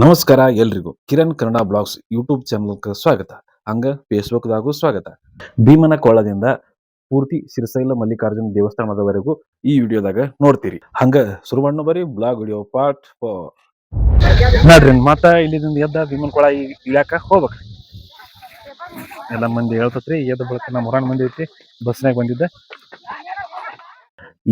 ನಮಸ್ಕಾರ ಎಲ್ರಿಗೂ Kiran Kannada blogs YouTube ಚಾನಲ್ಗೆ ಸ್ವಾಗತ. ಹಂಗ ಫೇಸ್ಬುಕ್ದಾಗೂ ಸ್ವಾಗತ. ಭೀಮನ ಕೊಳದಿಂದ ಪೂರ್ತಿ ಶ್ರೀಶೈಲ ಮಲ್ಲಿಕಾರ್ಜುನ ದೇವಸ್ಥಾನದವರೆಗೂ ಈ ವಿಡಿಯೋದಾಗ ನೋಡ್ತೀರಿ. ಹಂಗ ಶುರುವಣ್ಣು ಬರೀ ಬ್ಲಾಗ್ ವಿಡಿಯೋ ಪಾರ್ಟ್ 4 ನೋಡ್ರಿ. ಮತ್ತ ಇಲ್ಲಿದಿಂದ ಎದ್ದ ಭೀಮನ ಕೊಳ ಇಳ್ಯಾಕ ಹೋಗ್ಬೇಕ. ಎಲ್ಲ ಮಂದಿ ಹೇಳ್ತತ್ರಿ ಎದ್ದ ಬಳಕ ನಮ್ಮ ಹೊರಾಣ ಮಂದಿ ಐತಿ ಬಸ್ನಾಗ ಬಂದಿದ್ದ.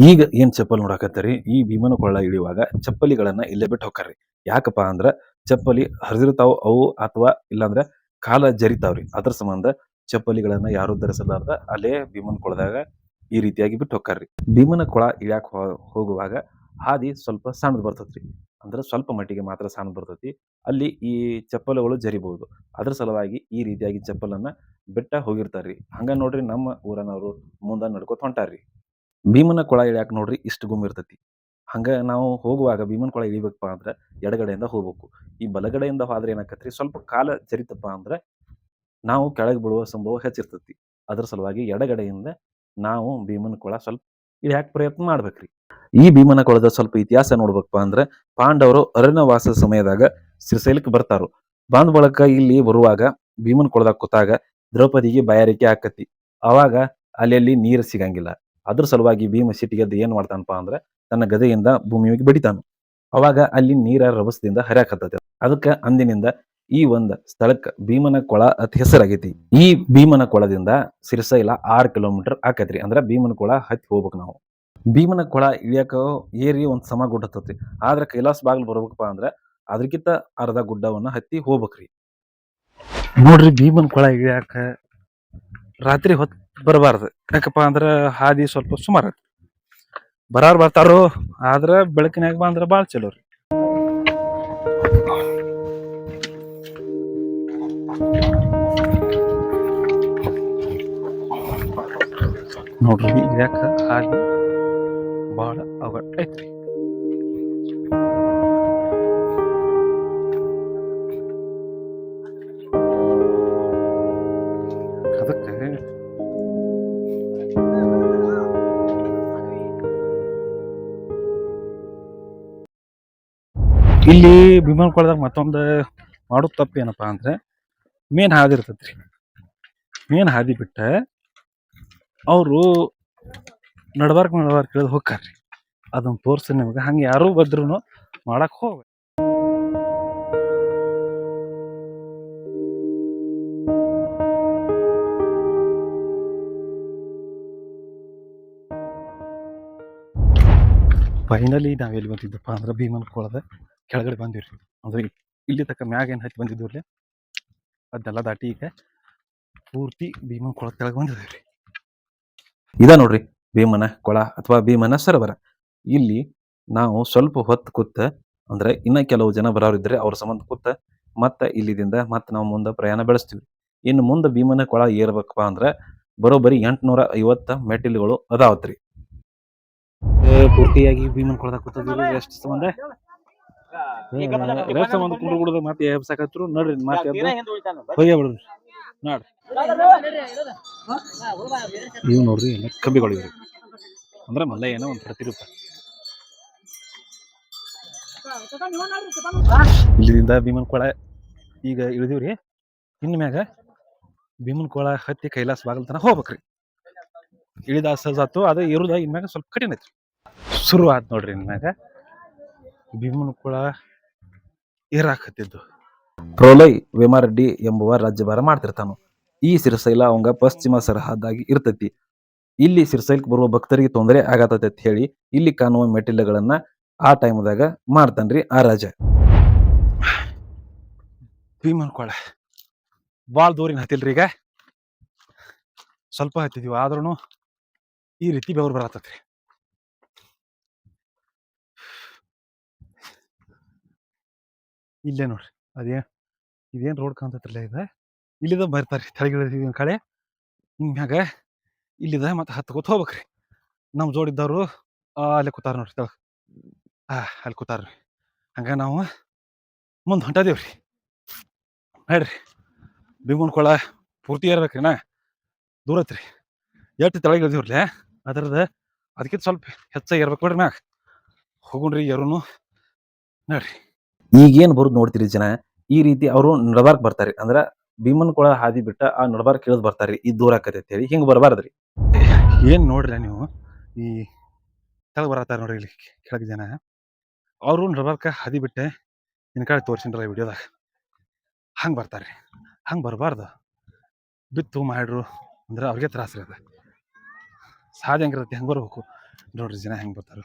ಈಗ ಏನ್ ಚಪ್ಪಲ್ ನೋಡಾಕತ್ತರಿ, ಈ ಭೀಮನ ಕೊಳ್ಳ ಇಳಿಯುವಾಗ ಚಪ್ಪಲಿಗಳನ್ನ ಇಲ್ಲೇ ಬಿಟ್ಟು ಹೋಗ್ತಾರ್ರಿ. ಯಾಕಪ್ಪ ಅಂದ್ರ ಚಪ್ಪಲಿ ಹರಿದಿರ್ತಾವ ಅವು, ಅಥವಾ ಇಲ್ಲಾಂದ್ರ ಕಾಲ ಜರಿತಾವ್ರಿ. ಅದ್ರ ಸಂಬಂಧ ಚಪ್ಪಲಿಗಳನ್ನ ಯಾರು ಧರಿಸಲಾರ್ದ ಅಲ್ಲೇ ಭೀಮನ ಕೊಳದಾಗ ಈ ರೀತಿಯಾಗಿ ಬಿಟ್ಟು ಹೋಗ್ತಾರ್ರಿ. ಭೀಮನ ಕೊಳ ಇಳ್ಯಾಕ ಹೋಗುವಾಗ ಹಾದಿ ಸ್ವಲ್ಪ ಸಣ್ಣದ್ ಬರ್ತೈತ್ರಿ. ಅಂದ್ರೆ ಸ್ವಲ್ಪ ಮಟ್ಟಿಗೆ ಮಾತ್ರ ಸಣ್ಣ ಬರ್ತೈತಿ. ಅಲ್ಲಿ ಈ ಚಪ್ಪಲುಗಳು ಜರಿಬಹುದು. ಅದ್ರ ಸಲುವಾಗಿ ಈ ರೀತಿಯಾಗಿ ಚಪ್ಪಲನ್ನ ಬಿಟ್ಟ ಹೋಗಿರ್ತಾರ್ರಿ. ಹಂಗ ನೋಡ್ರಿ ನಮ್ಮ ಊರನವರು ಮುಂದ ನಡ್ಕೋತ ಹೊಂಟಾರ್ರಿ. ಭೀಮನ ಕೊಳ ಇಳ್ಯಾಕ ನೋಡ್ರಿ ಇಷ್ಟು ಗುಮ್ ಇರ್ತೈತಿ. ಹಂಗ ನಾವು ಹೋಗುವಾಗ ಭೀಮನ ಕೊಳ ಇಳಿಬೇಕಪ್ಪ ಅಂದ್ರೆ ಎಡಗಡೆಯಿಂದ ಹೋಗ್ಬೇಕು. ಈ ಬಲಗಡೆಯಿಂದ ಹೋದ್ರೆ ಏನಾಕತ್ರಿ, ಸ್ವಲ್ಪ ಕಾಲ ಜರಿತಪ್ಪ ಅಂದ್ರೆ ನಾವು ಕೆಳಗೆ ಬೀಳುವ ಸಂಭವ ಹೆಚ್ಚಿರ್ತೈತಿ. ಅದ್ರ ಸಲುವಾಗಿ ಎಡಗಡೆಯಿಂದ ನಾವು ಭೀಮನ ಕೊಳ ಸ್ವಲ್ಪ ಇಳ್ಯಾಕ ಪ್ರಯತ್ನ ಮಾಡ್ಬೇಕ್ರಿ. ಈ ಭೀಮನ ಕೊಳದ ಸ್ವಲ್ಪ ಇತಿಹಾಸ ನೋಡ್ಬೇಕಪ್ಪ ಅಂದ್ರೆ, ಪಾಂಡವರು ಅರಣ್ಯವಾಸ ಸಮಯದಾಗ ಶ್ರೀಶೈಲಕ್ಕೆ ಬರ್ತಾರು. ಬಂದ ಬಳಕ ಇಲ್ಲಿ ಬರುವಾಗ ಭೀಮನ ಕೊಳದಾಗ ಕೂತಾಗ ದ್ರೌಪದಿಗೆ ಬಾಯಾರಿಕೆ ಆಕತಿ. ಅವಾಗ ಅಲ್ಲಿ ನೀರು ಸಿಗಂಗಿಲ್ಲ. ಅದ್ರ ಸಲುವಾಗಿ ಭೀಮ ಸಿಟ್ಟಿಗೆದ್ದು ಏನ್ ಮಾಡ್ತಾನಪ್ಪ ಅಂದ್ರೆ ತನ್ನ ಗದೆಯಿಂದ ಭೂಮಿಗೆ ಬಡಿತಾನು. ಅವಾಗ ಅಲ್ಲಿ ನೀರ ರಭಸದಿಂದ ಹರಿಯಾಕತ್ತೈತಿ. ಅದಕ್ಕೆ ಅಂದಿನಿಂದ ಈ ಒಂದು ಸ್ಥಳಕ್ಕೆ ಭೀಮನ ಕೊಳ ಅತ್ ಹೆಸರಾಗೈತಿ. ಈ ಭೀಮನ ಕೊಳದಿಂದ ಶ್ರೀಶೈಲ 6 ಕಿಲೋಮೀಟರ್ ಆಕೈತ್ರಿ. ಅಂದ್ರೆ ಭೀಮನ ಕೊಳ ಹತ್ತಿ ಹೋಗ್ಬೇಕು ನಾವು. ಭೀಮನ ಕೊಳ ಇಳಿಯಕ ಏರಿ ಒಂದ್ ಸಮ ಗುಡ್ಡ ಹತ್ತತ್ರಿ. ಆದ್ರೆ ಕೈಲಾಸ ಬಾಗಿಲು ಬರ್ಬೇಕಪ್ಪ ಅಂದ್ರೆ ಅದಕ್ಕಿಂತ ಅರ್ಧ ಗುಡ್ಡವನ್ನ ಹತ್ತಿ ಹೋಗ್ಬೇಕ್ರಿ. ನೋಡ್ರಿ, ಭೀಮನ ಕೊಳ ಇಳಿಯಾಕ ರಾತ್ರಿ ಹೊತ್ತು ಬರಬಾರ್ದು. ಯಾಕಪ್ಪ ಅಂದ್ರ ಹಾದಿ ಸ್ವಲ್ಪ ಸುಮಾರು ಬರಾರ್ ಬರ್ತಾರೋ, ಆದ್ರ ಬೆಳಕಿನಾಗ ಬಂದ್ರ ಬಾಳ ಚಲೋ ರೀ. ನೋಡ್ರಿ ಇಳ್ಯಾಕ ಹಾದಿ ಬಾಳ ಅವಘಡ ಐತ್ರಿ. ಅದಕ್ಕೆ ಇಲ್ಲಿ ಭೀಮನ ಕೊಳದಾಗ ಮತ್ತೊಂದು ಮಾಡೋದು ತಪ್ಪು ಏನಪ್ಪಾ ಅಂದ್ರೆ, ಮೇನ್ ಹಾದಿ ಇರ್ತೈತ್ರಿ. ಮೇನ್ ಹಾದಿ ಬಿಟ್ಟ ಅವರು ನಡ್ಬಾರ್ಕ್ ಕೇಳಿದ್ ಹೋಗ್ತಾರ್ರಿ. ಅದನ್ನ ತೋರ್ಸಿ ನಿಮ್ಗೆ. ಹಂಗೆ ಯಾರು ಬಂದ್ರು ಮಾಡಕ್ ಹೋಗ್ಬೇಕು. ಫೈನಲಿ ನಾವೆಲ್ಲಿ ಬಂದಿದ್ದಪ್ಪ ಅಂದ್ರೆ ಭೀಮನ ಕೊಳದ ಕೆಳಗಡೆ ಬಂದಿವ್ರಿ. ಅಂದ್ರೆ ಇಲ್ಲಿ ತಕ್ಕ ಮ್ಯಾಗ ಏನ್ ಹತ್ತಿ ಬಂದಿದ್ವಿ ಅದನ್ನೆಲ್ಲ ದಾಟಿ ಈಗ ಪೂರ್ತಿ ಭೀಮನ ಕೊಳ ಕೆಳಗೆ ಬಂದಿದ್ದೀವ್ರಿ. ಇದ ನೋಡ್ರಿ ಭೀಮನ ಕೊಳ ಅಥವಾ ಭೀಮನ ಸರೋವರ. ಇಲ್ಲಿ ನಾವು ಸ್ವಲ್ಪ ಹೊತ್ತು ಕೂತ ಅಂದ್ರೆ ಇನ್ನ ಕೆಲವು ಜನ ಬರೋರಿದ್ರೆ ಅವ್ರ ಸಂಬಂಧ ಕೂತ ಮತ್ತೆ ಇಲ್ಲಿದಿಂದ ಮತ್ತೆ ನಾವು ಮುಂದೆ ಪ್ರಯಾಣ ಬೆಳೆಸ್ತೀವಿ. ಇನ್ನು ಮುಂದೆ ಭೀಮನ ಕೊಳ ಏರ್ಬೇಕಪ್ಪ ಅಂದ್ರೆ ಬರೋಬ್ಬರಿ 850 ಮೆಟ್ಟಿಲುಗಳು ಅದಾವತ್ರಿ. ಪೂರ್ತಿಯಾಗಿ ಭೀಮನ ಕೊಳದಾಗ ಕೂತಿದ್ವಿ ರೆಸ್ಟ್ ಸಂಬಂಧ. ರೆಸ್ಟ್ ಸಂಬಂಧ ಕುಂಡ್ರು ಮತ್ತೆ ಎಬ್ಸಾಕತ್ರು ನೋಡ್ರಿ. ಮತ್ತೆ ಹೋಗೇ ಬಿಡ್ರಿ. ನೋಡ್ರಿ ಇವ್ ನೋಡ್ರಿ ಕಂಬಿಗಳು ಇವ್ರಿ. ಅಂದ್ರೆ ಮಲ್ಲಯ್ಯನ ಒಂದು ಪ್ರತಿರೂಪ. ಇಲ್ಲಿಂದ ಭೀಮನ ಕೊಳ ಈಗ ಇಳಿದಿವ್ರಿ. ಇನ್ ಮ್ಯಾಗ ಭೀಮನ ಕೊಳ ಹತ್ತಿ ಕೈಲಾಸ ಬಾಗಲ್ ತನಕ ಹೋಗ್ಬೇಕ್ರಿ. ಇಳಿದ ಸಜಾತು ಅದ ಇರುದ ಇನ್ಮ್ಯಾಗ ಸ್ವಲ್ಪ ಕಠಿಣ ಐತ್ರಿ. ಶುರು ಆತ್ ನೋಡ್ರಿ ಇನ್ಮ್ಯಾಗ ಭೀಮನ ಕೊಳ ಏರಾಕತ್ತಿದ್ದು. ಪ್ರೋಲೈ ವೇಮಾರೆಡ್ಡಿ ಎಂಬುವ ರಾಜ್ಯಭಾರ ಮಾಡ್ತಿರ್ತಾನು. ಈ ಶ್ರೀಶೈಲ ಅವಂಗ ಪಶ್ಚಿಮ ಸರಹದ್ದಾಗಿ ಇರ್ತೈತಿ. ಇಲ್ಲಿ ಶ್ರೀಶೈಲಕ್ಕೆ ಬರುವ ಭಕ್ತರಿಗೆ ತೊಂದರೆ ಆಗತೈತಿ ಅಂತ ಹೇಳಿ ಇಲ್ಲಿ ಕಾಣುವ ಮೆಟ್ಟಿಲುಗಳನ್ನ ಆ ಟೈಮ್ದಾಗ ಮಾಡ್ತಾನ್ರಿ ಆ ರಾಜ. ಭೀಮನ ಕೊಳ ಬಾಳ ದೂರಿನ ಹತ್ತಿಲ್ರಿ. ಈಗ ಸ್ವಲ್ಪ ಹತ್ತಿದೀವಿ, ಆದ್ರೂ ಈ ರೀತಿ ಬೆವರು ಬರತೈತ್ರಿ. ಇಲ್ಲೇ ನೋಡ್ರಿ ಇದೇನ್ ರೋಡ್ ಕಾಣ್ತೈತ್ರಲ್ಲ, ಇದ ಇಲ್ಲಿದ ಬರ್ತಾರ್ರಿ. ಕೆಳಗಿಳಿದೀವಿ ಕಳೆ ಹಿಂಗ್ಯಾಗ ಇಲ್ಲಿದ ಮತ್ತೆ ಹತ್ಕೋತ ಹೋಗ್ಬೇಕ್ರಿ. ನಮ್ ಜೋಡಿದ್ದವ್ರು ಅಲ್ಲಿ ಕೂತಾರ ನೋಡ್ರಿ ತೆಳಗ. ಅಲ್ಲಿ ಕೂತಾರ್ರಿ. ಹಂಗ ನಾವು ಮುಂದೆ ಹೊಂಟದೇವ್ರಿ. ಹೇಳ್ರಿ ಭೀಮನ ಕೊಳ ಪೂರ್ತಿ ಏರ್ಬೇಕ್ರಿ. ದೂರ ಐತ್ರಿ. ಎಷ್ಟು ತೆಳಗೆ ಇಳಿದಿವ್ರಲ್ಲ ಅದಕ್ಕಿಂತ ಸ್ವಲ್ಪ ಹೆಚ್ಚಾಗಿ ಇರ್ಬೇಕು ನೋಡ್ರಿ. ಮ್ಯಾಗ ಹೋಗುಣ್ರಿ. ಯಾರುನು ನೋಡ್ರಿ ಈಗೇನ್ ಬರುದ್ ನೋಡ್ತೀರಿ ಜನ ಈ ರೀತಿ ಅವರು ನಡಬಾರ್ಕ್ ಬರ್ತಾರಿ. ಅಂದ್ರ ಭೀಮನ್ ಕೊಳ ಹಾದಿ ಬಿಟ್ಟ ಆ ನಡಬಾರ್ಕ್ ಇಳಿದ್ ಬರ್ತಾರಿ ಈ ದೂರ ಆಕತಿ ಅಂತ ಹೇಳಿ. ಹಿಂಗ್ ಬರಬಾರ್ದ್ರಿ. ಏನ್ ನೋಡ್ರಿ ನೀವು ಈ ಕೆಳಗ್ ಬರತ್ತಾರ ನೋಡ್ರಿ ಇಲ್ಲಿ ಕೆಳಗ್ ಜನ ಅವರು ನಡಬಾರ್ಕ ಹಾದಿ ಬಿಟ್ಟೆ ಇನ್ಕಾಳಿ ತೋರ್ಸಿನ್ರಲ್ಲ ವಿಡಿಯೋದಾಗ ಹಂಗ್ ಬರ್ತಾರ್ರಿ. ಹಂಗ್ ಬರಬಾರ್ದು. ಬಿತ್ತು ಮಾಡ್ರು ಅಂದ್ರೆ ಅವ್ರಿಗೆ ತ್ರಾಸ್ರಿ ಅದ. ಸಾಧ್ಯ ಹೆಂಗಿರತ್ತೆ ಹಂಗೆ ಬರ್ಬೇಕು ನೋಡ್ರಿ ಜನ ಹೆಂಗೆ ಬರ್ತಾರ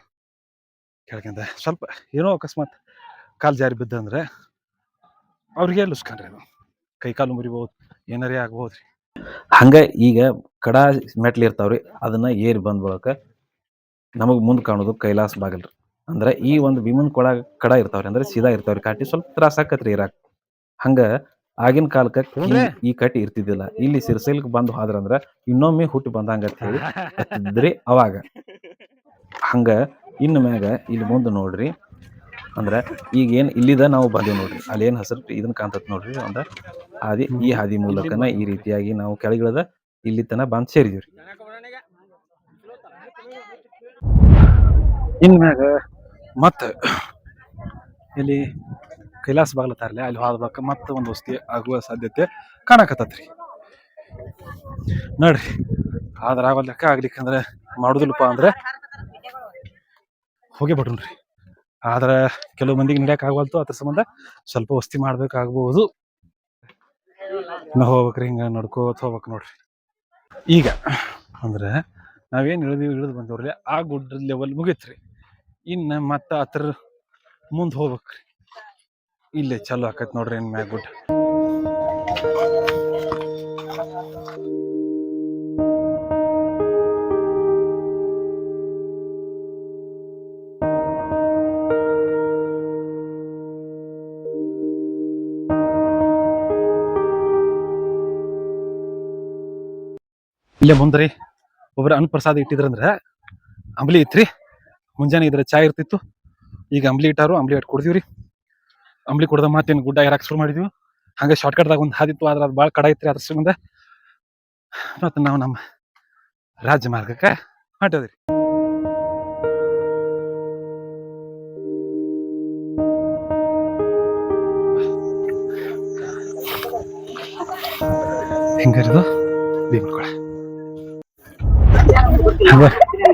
ಕೆಳಗಿಂದ. ಸ್ವಲ್ಪ ಏನೋ ಅಕಸ್ಮಾತ್ ಕಾಲು ಜಾರಿ ಬಿದ್ದಂದ್ರೆ ಅವ್ರಿಗೆ ಲುಸ್ಕಂಡ್ರಿ ಅದು ಕೈ ಕಾಲು ಮುರಿಬೋದು, ಏನಾರೇ ಆಗ್ಬೋದು ರೀ. ಹಂಗೆ ಈಗ ಕಡ ಮೆಟ್ಲು ಇರ್ತಾವ್ರಿ, ಅದನ್ನ ಏರಿ ಬಂದ್ ಬಳಕ ನಮಗೆ ಮುಂದೆ ಕಾಣೋದು ಕೈಲಾಸ ಬಾಗಿಲ್ರಿ. ಅಂದ್ರೆ ಈ ಒಂದು ಭೀಮನ್ ಕೊಳ ಕಡ ಇರ್ತಾವ್ರಿ, ಅಂದ್ರೆ ಸೀದಾ ಇರ್ತಾವ್ರಿ ಕಾಟಿ, ಸ್ವಲ್ಪ ತ್ರಾಸ ಆಕತ್ರಿ ಇರಾಕ್. ಹಂಗ ಆಗಿನ ಕಾಲಕ್ಕ ಈ ಕಟ್ಟಿ ಇರ್ತಿದ್ದಿಲ್ಲ. ಇಲ್ಲಿ ಸಿರ್ಸೈಲ್ಕ್ ಬಂದು ಹೋದ್ರಂದ್ರ ಇನ್ನೊಮ್ಮೆ ಹುಟ್ಟಿ ಬಂದಂಗ ಅಂತ ಹೇಳಿ ಹತ್ತಿದ್ರಿ ಅವಾಗ. ಹಂಗ ಇನ್ನು ಮ್ಯಾಗ ಇಲ್ಲಿ ಮುಂದೆ ನೋಡ್ರಿ, ಅಂದ್ರೆ ಈಗ ಏನ್ ಇಲ್ಲಿದ ನಾವು ಬಂದೇವ್ ನೋಡ್ರಿ, ಅಲ್ಲಿ ಏನ್ ಹಸಿರು ಇದನ್ ಕಾಣ್ತತ್ ನೋಡ್ರಿ ಒಂದ ಹಾದಿ. ಈ ಹಾದಿ ಮೂಲಕನ ಈ ರೀತಿಯಾಗಿ ನಾವು ಕೆಳಗಿಳದ ಇಲ್ಲಿ ತನ ಬಂದ್ ಸೇರಿದಿವ್ರಿ. ಇನ್ ಮ್ಯಾಗ ಮತ್ತ ಇಲ್ಲಿ ಕೈಲಾಸ ಬಾಗ್ಲತ್ತಾರಲ್ಲ ಅಲ್ಲಿ ಹೋದ್ಬಾಕ ಮತ್ತೆ ಒಂದು ವಸ್ತಿ ಆಗುವ ಸಾಧ್ಯತೆ ಕಾಣಕತ್ತತ್ರಿ ನೋಡ್ರಿ. ಆದ್ರ ಆಗೋ ಲೆಕ್ಕ ಆಗ್ಲಿಕ್ಕಂದ್ರೆ ಮಾಡುದಿಲ್ಲಪ್ಪ ಅಂದ್ರೆ ಹೋಗಿ ಬಿಡ್ರಿ. ಆದ್ರ ಕೆಲವು ಮಂದಿಗೆ ನಡ್ಯಾಕ್ ಆಗವಲ್ತು, ಅದ್ರ ಸಂಬಂಧ ಸ್ವಲ್ಪ ವಸ್ತಿ ಮಾಡ್ಬೇಕಾಗ್ಬೋದು. ನಾವು ಹೋಗ್ಬೇಕ್ರಿ, ಹಿಂಗ ನಡ್ಕೋತ ಹೋಗ್ಬೇಕ್ ನೋಡ್ರಿ. ಈಗ ಅಂದ್ರೆ ನಾವೇನ್ ಇಳಿದು ಬಂದವ್ರಿ ಆ ಗುಡ್ಡ ಲೆವೆಲ್ ಮುಗಿತ್ರಿ. ಇನ್ನ ಮತ್ತ ಅದ್ರ ಮುಂದ್ ಹೋಗ್ಬೇಕ್ರಿ. ಇಲ್ಲೇ ಚಲೋ ಆಕತ್ ನೋಡ್ರಿ ಇನ್ ಮ್ಯಾಗ ಗುಡ್ಡ. ಇಲ್ಲೇ ಮುಂದ್ರಿ ಒಬ್ರು ಅನ್ನಪ್ರಸಾದ ಇಟ್ಟಿದ್ರಂದ್ರ ಅಂಬ್ಲಿ ಇತ್ರಿ. ಮುಂಜಾನೆ ಇದ್ರ ಚಾ ಇರ್ತಿತ್ತು, ಈಗ ಅಂಬ್ಲಿ ಇಟ್ಟಾರು, ಅಂಬ್ಲಿ ಇಟ್ಟು ಕುಡ್ದಿವ್ರಿ. ಅಂಬ್ಲಿ ಕುಡ್ದ ಮಾತೇನು ಗುಡ್ಡ ಏರಾಕ್ ಶುರು ಮಾಡಿದ್ವಿ. ಹಂಗೆ ಶಾರ್ಟ್ಕಟ್ದಾಗ ಒಂದು ಹಾದಿತ್ತು, ಆದ್ರೆ ಅದು ಭಾಳ ಕಡ ಐತ್ರಿ. ಅದ್ರ ಸಂಬಂಧ ಮತ್ತೆ ನಾವು ನಮ್ಮ ರಾಜ್ಯ ಮಾರ್ಗಕ್ಕೆ ಹೊಂಟದ್ರಿ. ಹಿಂಗರಿದು ಭೀಮನ್ಕೊಳ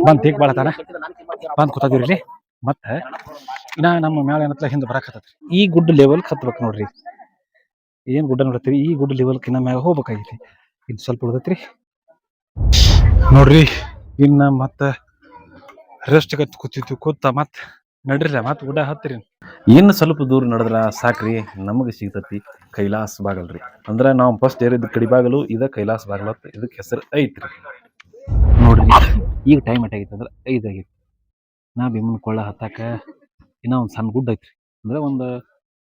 ಬಂದ್ ತೇಗ್ ಬಾಳತಾನ ಬಂದ್ ಕೂತಾದಿವ್ರಿ. ಮತ್ತೆ ಇನ್ನ ನಮ್ಮ ಮ್ಯಾಲ ಏನತ್ಲ ಹಿಂದ್ ಬರಾಕತ್ತತ್ರಿ. ಈ ಗುಡ್ಡ ಲೆವೆಲ್ ಹತ್ಬೇಕು ನೋಡ್ರಿ. ಏನ್ ಗುಡ್ಡ ನೋಡತ್ತೀರಿ, ಈ ಗುಡ್ಡ ಲೆವೆಲ್ ಇನ್ನ ಮ್ಯಾಗ ಹೋಗ್ಬೇಕಾಗೈತಿ. ಇನ್ ಸ್ವಲ್ಪ ಉಳ್ದೈತ್ರಿ ನೋಡ್ರಿ. ಇನ್ನ ಮತ್ತ ರೆಸ್ಟ್ ಕೂತಿತ್ತು, ಕೂತ ಮತ್ ನಡ್ರಿಲ್ಲ ಮತ್ ಗುಡ್ಡ ಹತ್ತಿರಿ. ಇನ್ನು ಸ್ವಲ್ಪ ದೂರ ನಡೆದ್ರ ಸಾಕ್ರಿ ನಮಗೆ ಸಿಗ್ತತಿ ಕೈಲಾಸ ಬಾಗಲ್ರಿ. ಅಂದ್ರೆ ನಾವು ಫಸ್ಟ್ ಏರಿದ ಕಡಿ ಬಾಗಲು ಇದ ಕೈಲಾಸ ಬಾಗಲ, ಇದಕ್ ಹೆಸರು ಐತ್ರಿ ನೋಡ್ರಿ. ಈಗ ಟೈಮ್ ಎಷ್ಟಾಗೈತಿ ಅಂದ್ರೆ 5 ಆಗೈತಿ. ನಾ ಭೀಮನ್ ಕೊಳ್ಳ ಹತ್ತಾಕ ಇನ್ನ ಒಂದ್ ಸಣ್ಣ ಗುಡ್ಡ ಐತ್ರಿ. ಅಂದ್ರೆ ಒಂದು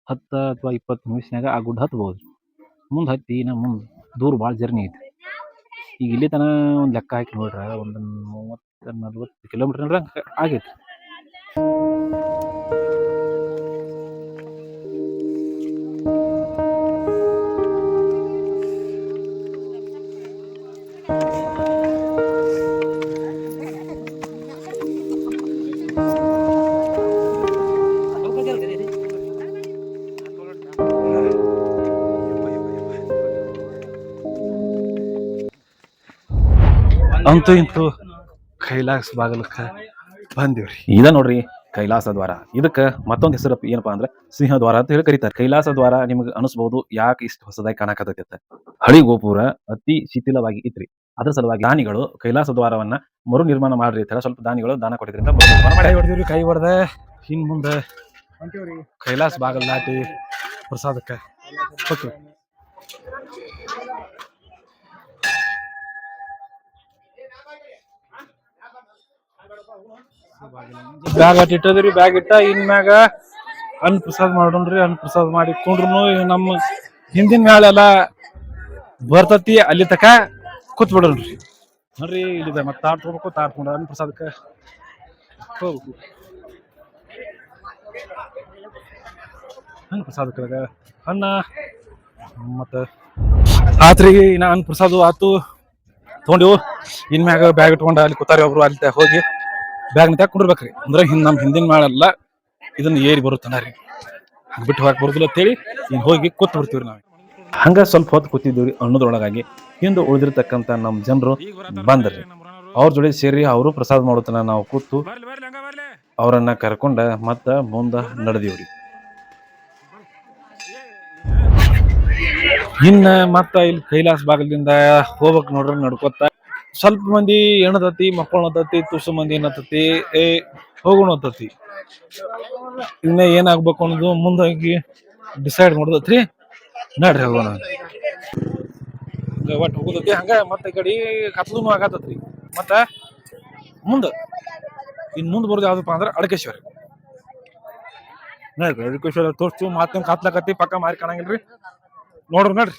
10 ಅಥವಾ 20 ನಿಮಿಷನಾಗ ಆ ಗುಡ್ಡ ಹತ್ಬಹುದು. ಮುಂದ್ ಹತ್ತಿ ಇನ್ನ ಮುಂದ್ ದೂರ ಭಾಳ ಜರ್ನಿ ಐತ್ರಿ. ಈಗ ಇಲ್ಲಿ ತನ ಒಂದ್ ಲೆಕ್ಕ ಹಾಕಿ ನೋಡ್ರ ಒಂದು 30-40 ಕಿಲೋಮೀಟರ್ ಆಗೈತಿ. ಅಂತೂ ಇಂತೂ ಕೈಲಾಸ ಬಾಗಲಕ್ಕ ಬಂದಿವ್ರಿ. ಇದ ನೋಡ್ರಿ ಕೈಲಾಸ ದ್ವಾರ. ಇದಕ್ಕ ಮತ್ತೊಂದ್ ಹೆಸರು ಏನಪ್ಪಾ ಅಂದ್ರೆ ಸಿಂಹ ದ್ವಾರ ಅಂತ ಹೇಳಿ ಕರೀತಾರೆ. ಕೈಲಾಸ ದ್ವಾರ ನಿಮ್ಗೆ ಅನಿಸ್ಬಹುದು ಯಾಕೆ ಇಷ್ಟು ಹೊಸದಾಗಿ ಕಾಣಕತ್ತೈತಿ ಅಂತ. ಹಳಿ ಗೋಪುರ ಅತಿ ಶಿಥಿಲವಾಗಿ ಇತ್ರಿ. ಅದ್ರ ಸಲುವಾಗಿ ದಾನಿಗಳು ಕೈಲಾಸ ದ್ವಾರವನ್ನ ಮರು ನಿರ್ಮಾಣ ಮಾಡ್ರಿ ಅಂತ ಸ್ವಲ್ಪ ದಾನಿಗಳು ದಾನ ಕೊಟ್ಟಿದ್ರಿಂದ ಕೈ ಹೊಡೆದಿವ್ರಿ. ಕೈ ಹೊಡೆದ ಇನ್ ಮುಂದೆ ಕೈಲಾಸ ಬಾಗಲ್ ದಾಟಿ ಪ್ರಸಾದಕ್ಕೆ ಓಕೆ. ಬ್ಯಾಗ್ ಅಟ್ ಇಟ್ಟದ್ರಿ. ಬ್ಯಾಗ್ ಇಟ್ಟ ಇನ್ ಮ್ಯಾಗ ಅನ್ನ ಪ್ರಸಾದ ಮಾಡೋಣ್ರಿ. ಅನ್ನ ಪ್ರಸಾದ ಮಾಡಿ ಕೊಂಡ್ರು ನಮ್ಮ ಹಿಂದಿನ ಮ್ಯಾಳೆಲ್ಲ ಬರ್ತತಿ, ಅಲ್ಲಿ ತಕ ಕೂತ್ ಬಿಡೋಣ್ರಿ ನೋಡ್ರಿ. ಇಲ್ಲಿದೆ ಮತ್ತೆ ತಾಟ್ ಹೋಗ್ಬೇಕು, ತಾಟ್ ಕೊಂಡು ಅನ್ನ ಪ್ರಸಾದಕ್ಕೆ ಹೋಗ್ಬೇಕು. ಅನ್ನ ಪ್ರಸಾದಕ್ಕೆ ಅನ್ನ ಮತ್ತೆ ಆತ್ರಿ. ಇನ್ನ ಅನ್ನ ಪ್ರಸಾದ ಆತು ತೊಗೊಂಡಿವು. ಇನ್ ಮ್ಯಾಗ ಬ್ಯಾಗ್ ಇಟ್ಕೊಂಡ ಅಲ್ಲಿ ಕೂತಾರಿ ಒಬ್ರು. ಅಲ್ಲಿ ಹೋಗಿ ಬ್ಯಾಗ್ ನ ಕುಂಡಿರ್ಬೇಕ್ರಿ. ಅಂದ್ರೆ ನಮ್ ಹಿಂದಿನ ಮ್ಯಾಳೆಲ್ಲ ಇದನ್ನ ಏರಿ ಬರುತ್ತಾನ ರೀ. ಬಿಟ್ಟು ಹೋಗಕ್ಕೆ ಬರೋದಿಲ್ಲ ಅಂತೇಳಿ ಈಗ ಹೋಗಿ ಕೂತ್ ಬಿಡ್ತೀವಿ ನಾವು. ಹಂಗೆ ಸ್ವಲ್ಪ ಹೊತ್ತು ಕೂತಿದ್ದೀವಿ ಅನ್ನೋದ್ರೊಳಗಾಗಿ ಹಿಂದೆ ಉಳಿದಿರ್ತಕ್ಕಂಥ ನಮ್ಮ ಜನರು ಬಂದ್ರಿ. ಅವ್ರ ಜೋಡಿ ಸೇರಿ ಅವರು ಪ್ರಸಾದ ಮಾಡೋತನ ನಾವು ಕೂತು ಅವರನ್ನ ಕರ್ಕೊಂಡ ಮತ್ತೆ ಮುಂದೆ ನಡೆದೀವ್ರಿ. ಇನ್ನ ಮತ್ತ ಇಲ್ಲಿ ಕೈಲಾಸ ಬಾಗಲದಿಂದ ಹೋಗ್ಬೇಕು ನೋಡ್ರಿ ನಡ್ಕೊತ. ಸ್ವಲ್ಪ ಮಂದಿ ಎಣದತಿ ಮಕ್ಕಳತತಿ, ತುಸು ಮಂದಿ ಏನತತಿ ಹೋಗೋಣತತಿ. ಇನ್ನ ಏನಾಗ್ಬೇಕು ಅನ್ನೋದು ಮುಂದಾಗಿ ಡಿಸೈಡ್ ಮಾಡೋದತ್ರಿ. ನಡ್ರಿ ಹೋಗೋಣ. ಒಟ್ಟು ಹೋಗೋದತಿ ಹಂಗ ಮತ್ತೆ ಈ ಕಡೆ ಕತ್ಲೂನು ಆಗತ್ತತ್ರಿ. ಮತ್ತ ಇನ್ ಮುಂದೆ ಬರೋದು ಯಾವ್ದಪ್ಪ ಅಂದ್ರೆ ಅಡಕೇಶ್ವರ. ನಡ್ರಿ ಅಡಕೇಶ್ವರ ತೋರ್ಸ್ತೀವಿ. ಮಾತೇನ್ ಕಾತ್ಲಕತ್ತಿ ಪಕ್ಕ ಮಾರಿ ಕಾಣಂಗಿಲ್ರಿ. ನೋಡ್ರಿ ನಡ್ರಿ.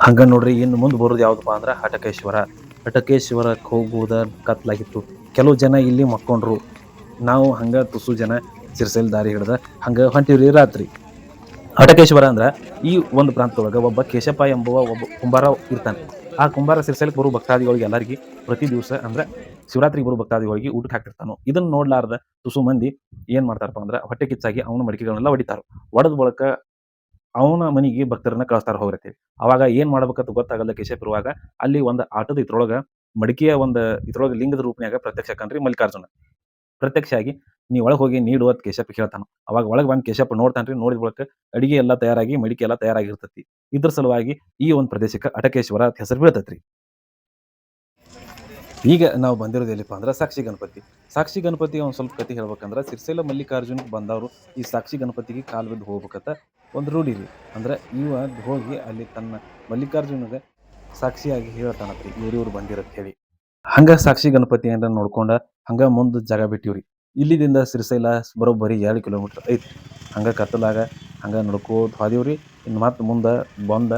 ಹಂಗ ನೋಡ್ರಿ ಇನ್ನು ಮುಂದೆ ಬರೋದು ಯಾವ್ದಪ್ಪ ಅಂದ್ರೆ ಹಟಕೇಶ್ವರ. ಹಟಕೇಶ್ವರಕ್ಕೆ ಹೋಗುವುದ ಕತ್ಲಾಗಿತ್ತು. ಕೆಲವು ಜನ ಇಲ್ಲಿ ಮಕ್ಕೊಂಡ್ರು. ನಾವು ಹಂಗ ತುಸು ಜನ ಸಿರ್ಸೈಲ್ ದಾರಿ ಹಿಡ್ದ ಹಂಗ ಹೊಂಟಿವ್ರಿ ರಾತ್ರಿ. ಹಟಕೇಶ್ವರ ಅಂದ್ರೆ ಈ ಒಂದು ಪ್ರಾಂತದೊಳಗೆ ಒಬ್ಬ ಕೇಶಪ್ಪ ಎಂಬುವ ಒಬ್ಬ ಕುಂಬಾರ ಇರ್ತಾನೆ. ಆ ಕುಂಬಾರ ಸಿರ್ಸೈಲ್ಗೆ ಬರೋ ಭಕ್ತಾದಿಗಳಿಗೆ ಎಲ್ಲರಿಗೆ ಪ್ರತಿ ದಿವಸ ಅಂದ್ರೆ ಶಿವರಾತ್ರಿಗೆ ಬರೋ ಭಕ್ತಾದಿಗಳಿಗೆ ಊಟಕ್ಕೆ ಹಾಕ್ತಿರ್ತಾನು. ಇದನ್ನ ನೋಡ್ಲಾರ್ದ ತುಸು ಮಂದಿ ಏನ್ ಮಾಡ್ತಾರಪ್ಪ ಅಂದ್ರೆ ಹೊಟ್ಟೆ ಕಿಚ್ಚಾಗಿ ಅವನ ಮಡಿಕೆಗಳನ್ನೆಲ್ಲ ಹೊಡಿತಾರ. ಒಡೆದ ಬಳಕ ಅವನ ಮನೆಗೆ ಭಕ್ತರನ್ನ ಕಳಿಸ್ತಾರ ಹೋಗಿರ್ತೇವೆ. ಅವಾಗ ಏನ್ ಮಾಡ್ಬೇಕಂತ ಗೊತ್ತಾಗಲ್ಲ ಕೇಶಪ್ ಇರುವಾಗ ಅಲ್ಲಿ ಒಂದು ಆಟದ ಇದ್ರೊಳಗ ಮಡಿಕೆಯ ಒಂದು ಇದ್ರೊಳಗ ಲಿಂಗದ ರೂಪನ್ಯಾಗ ಪ್ರತ್ಯಕ್ಷ ಕಣ್ರಿ ಮಲ್ಲಿಕಾರ್ಜುನ. ಪ್ರತ್ಯಕ್ಷ ಆಗಿ ನೀ ಒಳಗೆ ಹೋಗಿ ನೀಡು ಅಂತ ಕೇಶಪ್ ಹೇಳ್ತಾನ. ಅವಾಗ ಒಳಗೆ ಬಂದು ಕೇಶಪ್ ನೋಡ್ತಾನ್ರಿ. ನೋಡಿದ ಬಳಕ ಅಡಿಗೆ ಎಲ್ಲ ತಯಾರಾಗಿ ಮಡಿಕೆ ಎಲ್ಲ ತಯಾರಾಗಿರ್ತತಿ. ಇದ್ರ ಸಲುವಾಗಿ ಈ ಒಂದು ಪ್ರದೇಶಕ್ಕೆ ಅಟಕೇಶ್ವರ ಅಂತ ಹೆಸರು ಬೀಳ್ತೈತ್ರಿ. ಈಗ ನಾವು ಬಂದಿರೋದು ಎಲ್ಲಿಪ್ಪ ಅಂದ್ರೆ ಸಾಕ್ಷಿ ಗಣಪತಿ. ಸಾಕ್ಷಿ ಗಣಪತಿ ಒಂದು ಸ್ವಲ್ಪ ಕತೆ ಹೇಳ್ಬೇಕಂದ್ರೆ ಸಿರ್ಸೈಲ ಮಲ್ಲಿಕಾರ್ಜುನಕ್ಕೆ ಬಂದವರು ಈ ಸಾಕ್ಷಿ ಗಣಪತಿಗೆ ಕಾಲು ಬಿದ್ದು ಹೋಗ್ಬೇಕಂತ ಒಂದು ರೂಢಿ ರೀ. ಅಂದ್ರೆ ಇವ ಹೋಗಿ ಅಲ್ಲಿ ತನ್ನ ಮಲ್ಲಿಕಾರ್ಜುನಗೆ ಸಾಕ್ಷಿಯಾಗಿ ಹೇಳ್ತಾನತ್ರಿ ಇವ್ರಿವ್ರು ಬಂದಿರತ್ ಹೇಳಿ. ಹಂಗ ಸಾಕ್ಷಿ ಗಣಪತಿ ಏನಾರ ನೋಡ್ಕೊಂಡ ಹಂಗ ಮುಂದೆ ಜಾಗ ಬಿಟ್ಟಿವ್ರಿ. ಇಲ್ಲಿದಿಂದ ಸಿರ್ಸೈಲ ಬರೋಬ್ಬರಿ 2 ಕಿಲೋಮೀಟರ್ ಐತಿ. ಹಂಗ ಕತ್ತಲಾಗ ಹಂಗ ನಡ್ಕೋತ ಹೋದಿವ್ರಿ. ಇನ್ನು ಮತ್ತೆ ಮುಂದೆ ಬಂದ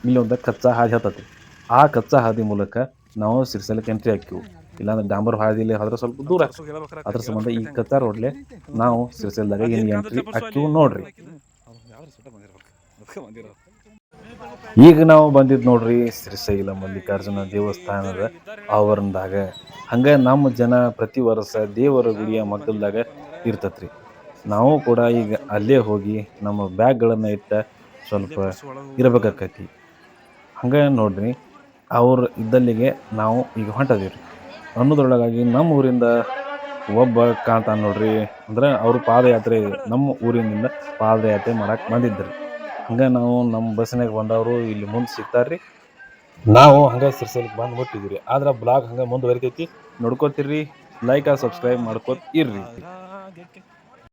ಇಲ್ಲಿ ಒಂದು ಕಚ್ಚಾ ಹಾದಿ ಹತ್ತತ್ರಿ. ಆ ಕಚ್ಚಾ ಹಾದಿ ಮೂಲಕ ನಾವು ಸಿರ್ಸೈಲಕ್ಕೆ ಎಂಟ್ರಿ ಹಾಕಿವು. ಇಲ್ಲಾಂದ್ರೆ ಡಾಂಬರ್ ಹಾದಿಲಿ ಹೋದ್ರೆ ಸ್ವಲ್ಪ ದೂರ. ಅದ್ರ ಸಂಬಂಧ ಈ ಕಚ್ಚಾ ರೋಡ್ಲೆ ನಾವು ಸಿರ್ಸೈಲ್ದಾಗ ಏನು ಎಂಟ್ರಿ ಹಾಕಿವು ನೋಡ್ರಿ. ಈಗ ನಾವು ಬಂದಿದ್ ನೋಡ್ರಿ ಶ್ರೀಶೈಲ ಮಲ್ಲಿಕಾರ್ಜುನ ದೇವಸ್ಥಾನದ ಆವರಣದಾಗ. ಹಂಗ ನಮ್ಮ ಜನ ಪ್ರತಿ ವರ್ಷ ದೇವರ ಗುಡಿಯ ಮಗ್ಗಲ್ದಾಗ ಇರ್ತತ್ರಿ. ನಾವು ಕೂಡ ಈಗ ಅಲ್ಲೇ ಹೋಗಿ ನಮ್ಮ ಬ್ಯಾಗ್ಗಳನ್ನ ಇಟ್ಟ ಸ್ವಲ್ಪ ಇರಬೇಕಾಕೈತಿ. ಹಂಗ ನೋಡ್ರಿ ಅವ್ರು ಇದ್ದಲ್ಲಿಗೆ ನಾವು ಈಗ ಹೊಂಟದೀವ್ರಿ ಅನ್ನೋದ್ರೊಳಗಾಗಿ ನಮ್ಮ ಊರಿಂದ ಒಬ್ಬ ಕಾಣ್ತಾನೆ ನೋಡ್ರಿ. ಅಂದ್ರೆ ಅವರು ಪಾದಯಾತ್ರೆ ನಮ್ಮ ಊರಿನಿಂದ ಪಾದಯಾತ್ರೆ ಮಾಡಕ್ ಬಂದಿದ್ರಿ. ಹಂಗ ನಾವು ನಮ್ಮ ಬಸ್ನಾಗ ಬಂದವರು ಇಲ್ಲಿ ಮುಂದೆ ಸಿಗ್ತಾರ್ರಿ. ನಾವು ಹಂಗ ಸಿರ್ಸೈಲ್ಗೆ ಬಂದು ಮುಟ್ಟಿದ್ರಿ. ಆದ್ರೆ ಬ್ಲಾಗ್ ಹಂಗ ಮುಂದುವರಿತೈತಿ. ನೋಡ್ಕೋತಿರ್ರಿ. ಲೈಕ್ ಸಬ್ಸ್ಕ್ರೈಬ್ ಮಾಡ್ಕೋತ ಇರ್ರಿ.